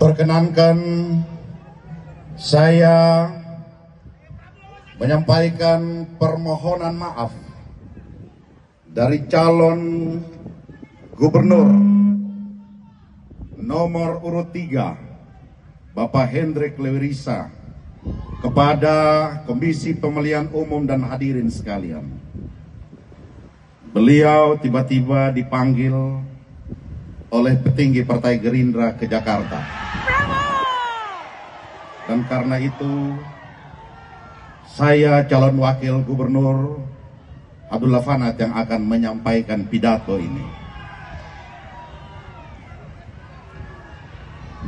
Perkenankan saya menyampaikan permohonan maaf dari calon gubernur nomor urut 3 Bapak Hendrik Lewerisa kepada Komisi Pemilihan Umum dan hadirin sekalian. Beliau tiba-tiba dipanggil oleh petinggi Partai Gerindra ke Jakarta. Dan karena itu, saya calon wakil gubernur Abdullah Fanat yang akan menyampaikan pidato ini.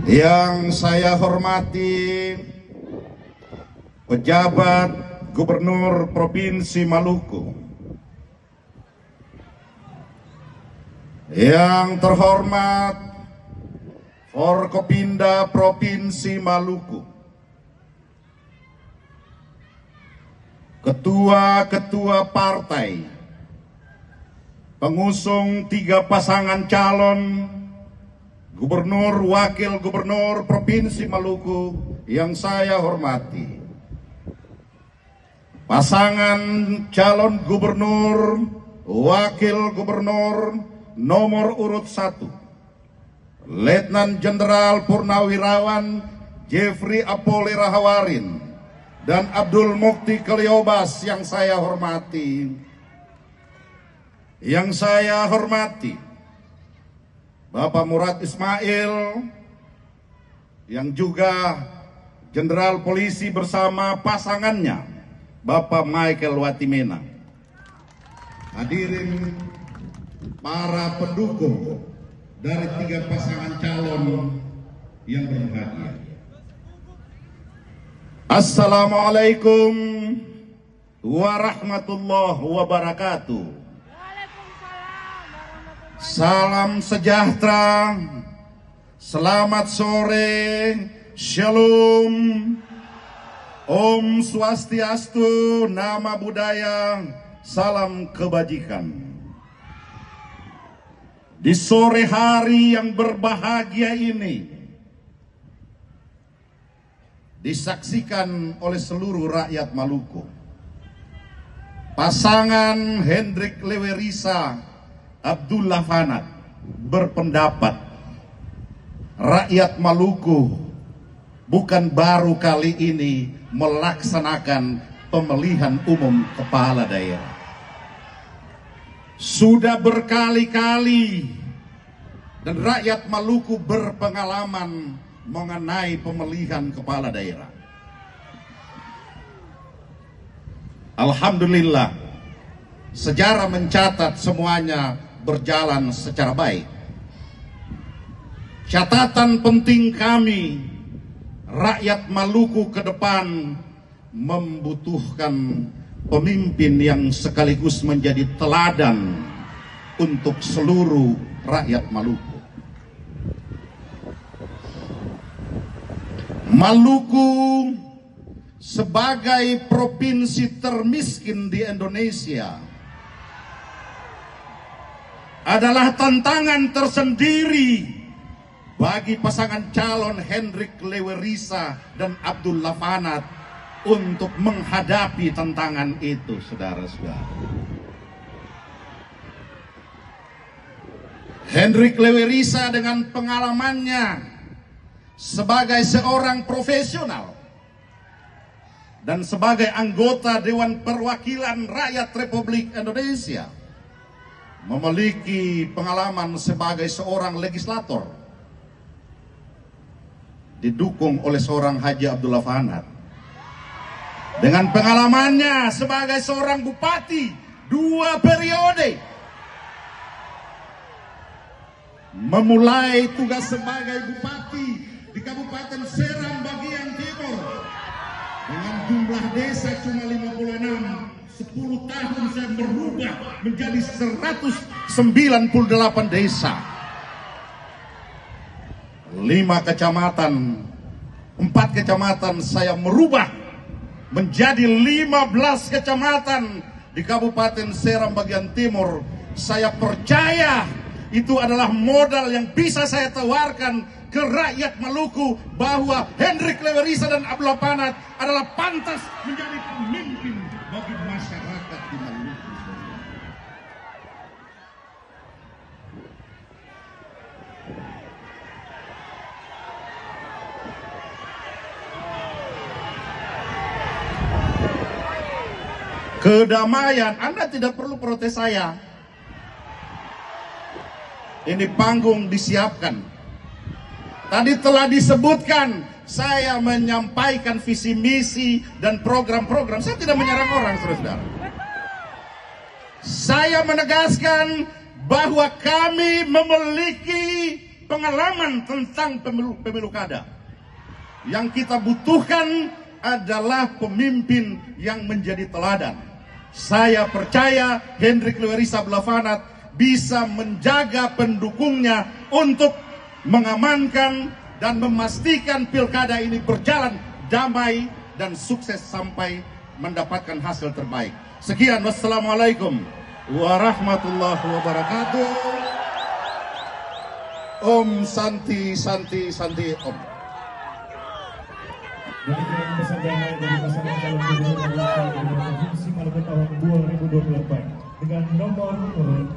Yang saya hormati pejabat Gubernur Provinsi Maluku, yang terhormat Forkopimda Provinsi Maluku, ketua-ketua partai, pengusung 3 pasangan calon gubernur, wakil gubernur Provinsi Maluku yang saya hormati, pasangan calon gubernur, wakil gubernur nomor urut 1, Letnan Jenderal Purnawirawan Jeffrey Apoli Rahawarin dan Abdul Mukti Keliobas yang saya hormati. Yang saya hormati Bapak Murad Ismail yang juga Jenderal Polisi bersama pasangannya Bapak Michael Watimena. Hadirin para pendukung dari 3 pasangan calon yang berbahagia. Assalamualaikum warahmatullahi wabarakatuh. Salam sejahtera, selamat sore, shalom, Om Swastiastu, nama budaya, salam kebajikan. Di sore hari yang berbahagia ini disaksikan oleh seluruh rakyat Maluku, pasangan Hendrik Lewerisa Abdullah Fanat berpendapat rakyat Maluku bukan baru kali ini melaksanakan pemilihan umum kepala daerah. Sudah berkali-kali dan rakyat Maluku berpengalaman mengenai pemilihan kepala daerah. Alhamdulillah, sejarah mencatat semuanya berjalan secara baik. Catatan penting kami, rakyat Maluku ke depan membutuhkan pemimpin yang sekaligus menjadi teladan untuk seluruh rakyat Maluku. Maluku sebagai provinsi termiskin di Indonesia adalah tantangan tersendiri bagi pasangan calon Hendrik Lewerisa dan Abdullah Fanat untuk menghadapi tantangan itu, saudara-saudara. Hendrik Lewerisa dengan pengalamannya sebagai seorang profesional dan sebagai anggota Dewan Perwakilan Rakyat Republik Indonesia memiliki pengalaman sebagai seorang legislator, didukung oleh seorang Haji Abdullah Fanat. Dengan pengalamannya sebagai seorang bupati 2 periode, memulai tugas sebagai bupati di Kabupaten Seram bagian timur dengan jumlah desa cuma 56. 10 tahun saya berubah menjadi 198 desa, 5 kecamatan, 4 kecamatan saya merubah menjadi 15 kecamatan di Kabupaten Seram bagian timur. Saya percaya itu adalah modal yang bisa saya tawarkan ke rakyat Maluku bahwa Hendrik Lewerisa dan Abdullah Panat adalah pantas menjadi pemimpin bagi masyarakat di Maluku. Kedamaian, Anda tidak perlu protes saya. Ini panggung disiapkan. Tadi telah disebutkan, saya menyampaikan visi misi dan program-program. Saya tidak menyerang orang, saudara-saudara. Saya menegaskan bahwa kami memiliki pengalaman tentang pemilu kada. Yang kita butuhkan adalah pemimpin yang menjadi teladan. Saya percaya Hendrik Lewerisa Abdullah Panat bisa menjaga pendukungnya untuk mengamankan dan memastikan pilkada ini berjalan damai dan sukses sampai mendapatkan hasil terbaik. Sekian, wassalamualaikum warahmatullahi wabarakatuh. Om Santi Santi Santi Om. Demikian pesan damai dari pasangan calon gubernur Provinsi Maluku tahun 2024 dengan nomor urut